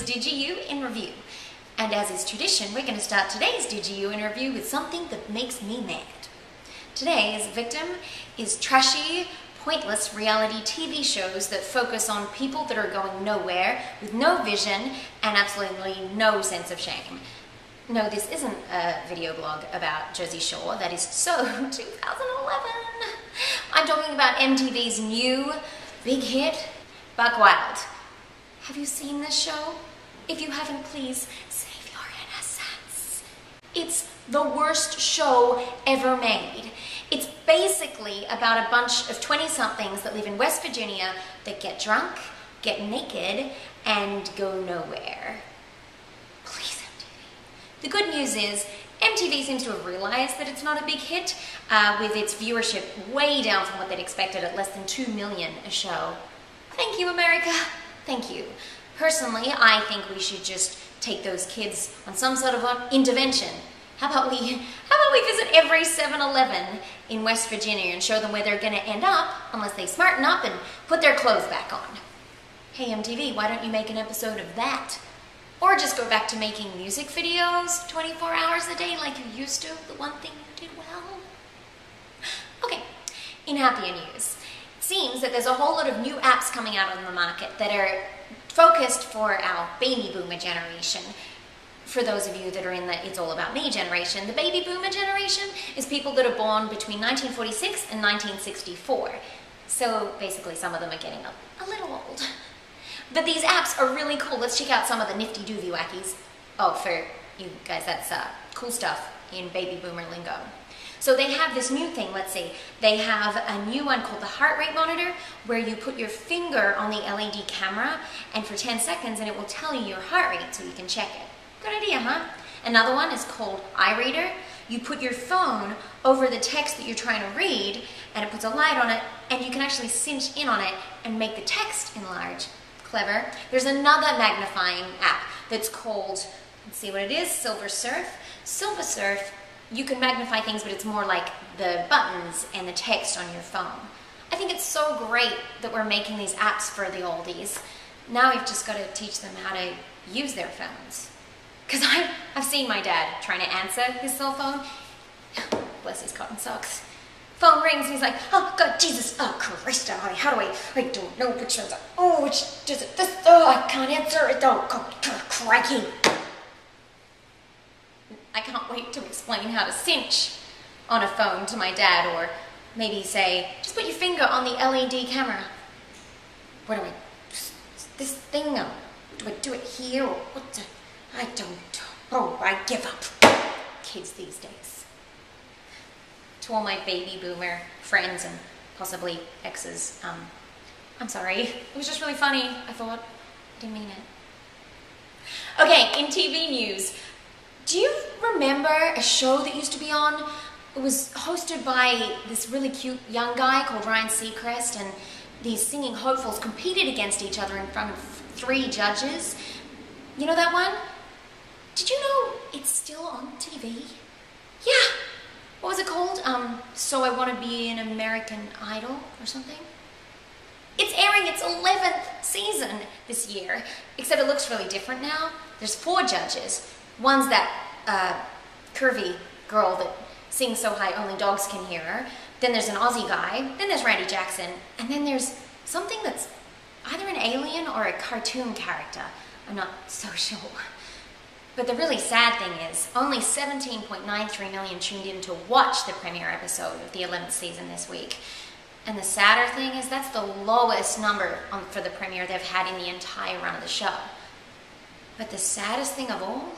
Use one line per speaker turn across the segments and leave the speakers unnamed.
DigiYoo in review. And as is tradition, we're going to start today's DigiYoo in review with something that makes me mad. Today's victim is trashy, pointless reality TV shows that focus on people that are going nowhere with no vision and absolutely no sense of shame. No, this isn't a video blog about Jersey Shore. That is so 2011. I'm talking about MTV's new big hit, Buckwild. Have you seen this show? If you haven't, please save your innocence. It's the worst show ever made. It's basically about a bunch of 20-somethings that live in West Virginia that get drunk, get naked, and go nowhere. Please, MTV. The good news is MTV seems to have realized that it's not a big hit, with its viewership way down from what they'd expected at less than 2 million a show. Thank you, America. Thank you. Personally, I think we should just take those kids on some sort of intervention. How about we visit every 7-Eleven in West Virginia and show them where they're going to end up unless they smarten up and put their clothes back on? Hey MTV, why don't you make an episode of that? Or just go back to making music videos 24 hours a day like you used to, the one thing you did well? Okay, in happier news, it seems that there's a whole lot of new apps coming out on the market that are focused for our baby boomer generation. For those of you that are in the It's All About Me generation, the baby boomer generation is people that are born between 1946 and 1964. So basically some of them are getting a little old. But these apps are really cool. Let's check out some of the nifty doovy wackies. Oh, for you guys, that's cool stuff in baby boomer lingo. So they have this new thing, let's see. They have a new one called the heart rate monitor, where you put your finger on the LED camera and for 10 seconds and it will tell you your heart rate so you can check it. Good idea, huh? Another one is called iReader. You put your phone over the text that you're trying to read and it puts a light on it and you can actually cinch in on it and make the text enlarge. Clever. There's another magnifying app that's called, let's see what it is, Silver Surf. Silver Surf, you can magnify things, but it's more like the buttons and the text on your phone. I think it's so great that we're making these apps for the oldies. Now we've just got to teach them how to use their phones. Because I've seen my dad trying to answer his cell phone. Bless his cotton socks. Phone rings and he's like, oh God, Jesus, oh Christ, how do I don't know which one's, oh, which does it, this, oh, I can't answer it, oh, crikey. I can't wait to explain how to cinch on a phone to my dad, or maybe say, just put your finger on the LED camera. What do I, this thing, do I do it here, or what the, I don't, oh, I give up. Kids these days. To all my baby boomer friends and possibly exes, I'm sorry. It was just really funny, I thought. I didn't mean it. Okay, in TV news, do you remember a show that used to be on? It was hosted by this really cute young guy called Ryan Seacrest, and these singing hopefuls competed against each other in front of 3 judges. You know that one? Did you know it's still on TV? Yeah. What was it called? So I Want to Be an American Idol or something? It's airing its 11th season this year, except it looks really different now. There's 4 judges. One's that curvy girl that sings so high only dogs can hear her. Then there's an Aussie guy. Then there's Randy Jackson. And then there's something that's either an alien or a cartoon character. I'm not so sure. But the really sad thing is, only 17.93 million tuned in to watch the premiere episode of the 11th season this week. And the sadder thing is that's the lowest number for the premiere they've had in the entire run of the show. But the saddest thing of all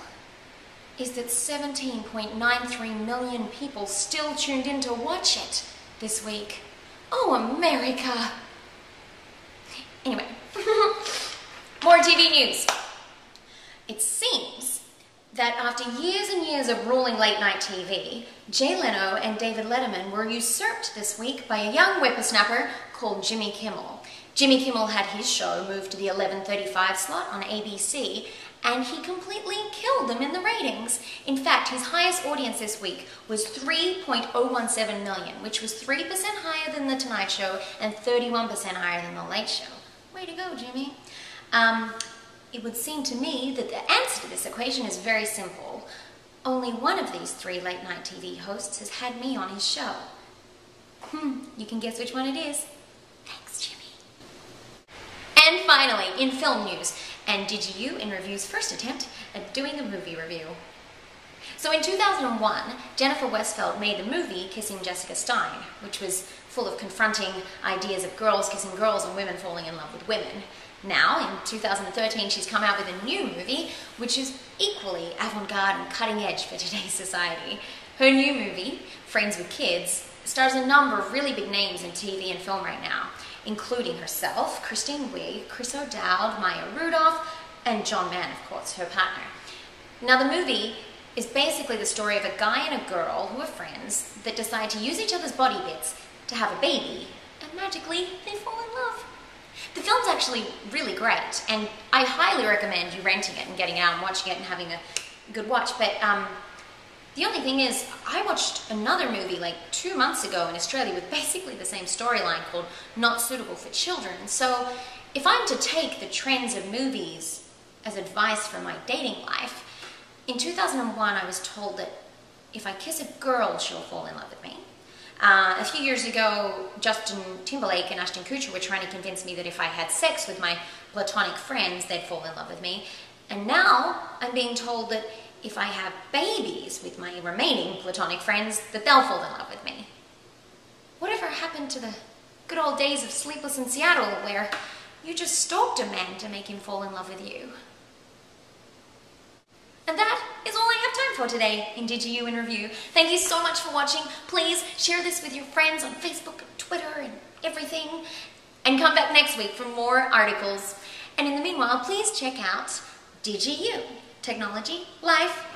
is that 17.93 million people still tuned in to watch it this week. Oh, America! Anyway, more TV news. It seems that after years and years of ruling late-night TV, Jay Leno and David Letterman were usurped this week by a young whippersnapper called Jimmy Kimmel. Jimmy Kimmel had his show moved to the 11:35 slot on ABC, and he completely killed them in the ratings. In fact, his highest audience this week was 3.017 million, which was 3% higher than The Tonight Show and 31% higher than The Late Show. Way to go, Jimmy. it would seem to me that the answer to this equation is very simple. Only one of these 3 late-night TV hosts has had me on his show. You can guess which one it is. Thanks, Jimmy. And finally, in film news, and DigiYoo in Review's first attempt at doing a movie review. So in 2001, Jennifer Westfeldt made the movie Kissing Jessica Stein, which was full of confronting ideas of girls kissing girls and women falling in love with women. Now, in 2013, she's come out with a new movie, which is equally avant-garde and cutting-edge for today's society. Her new movie, Friends with Kids, stars a number of really big names in TV and film right now, including herself, Kristen Wiig, Chris O'Dowd, Maya Rudolph, and John Mann, of course, her partner. Now, the movie is basically the story of a guy and a girl who are friends that decide to use each other's body bits to have a baby, and magically, they fall in love. The film's actually really great, and I highly recommend you renting it and getting out and watching it and having a good watch, but the only thing is, I watched another movie like 2 months ago in Australia with basically the same storyline called Not Suitable for Children. So if I'm to take the trends of movies as advice for my dating life, in 2001 I was told that if I kiss a girl, she'll fall in love with me. A few years ago, Justin Timberlake and Ashton Kutcher were trying to convince me that if I had sex with my platonic friends, they'd fall in love with me. And now I'm being told that if I have babies with my remaining platonic friends, that they'll fall in love with me. Whatever happened to the good old days of Sleepless in Seattle, where you just stalked a man to make him fall in love with you? And that is all I have time for today in DigiYoo in Review. Thank you so much for watching. Please share this with your friends on Facebook and Twitter and everything. And come back next week for more articles. And in the meanwhile, please check out DigiYoo. Technology, life,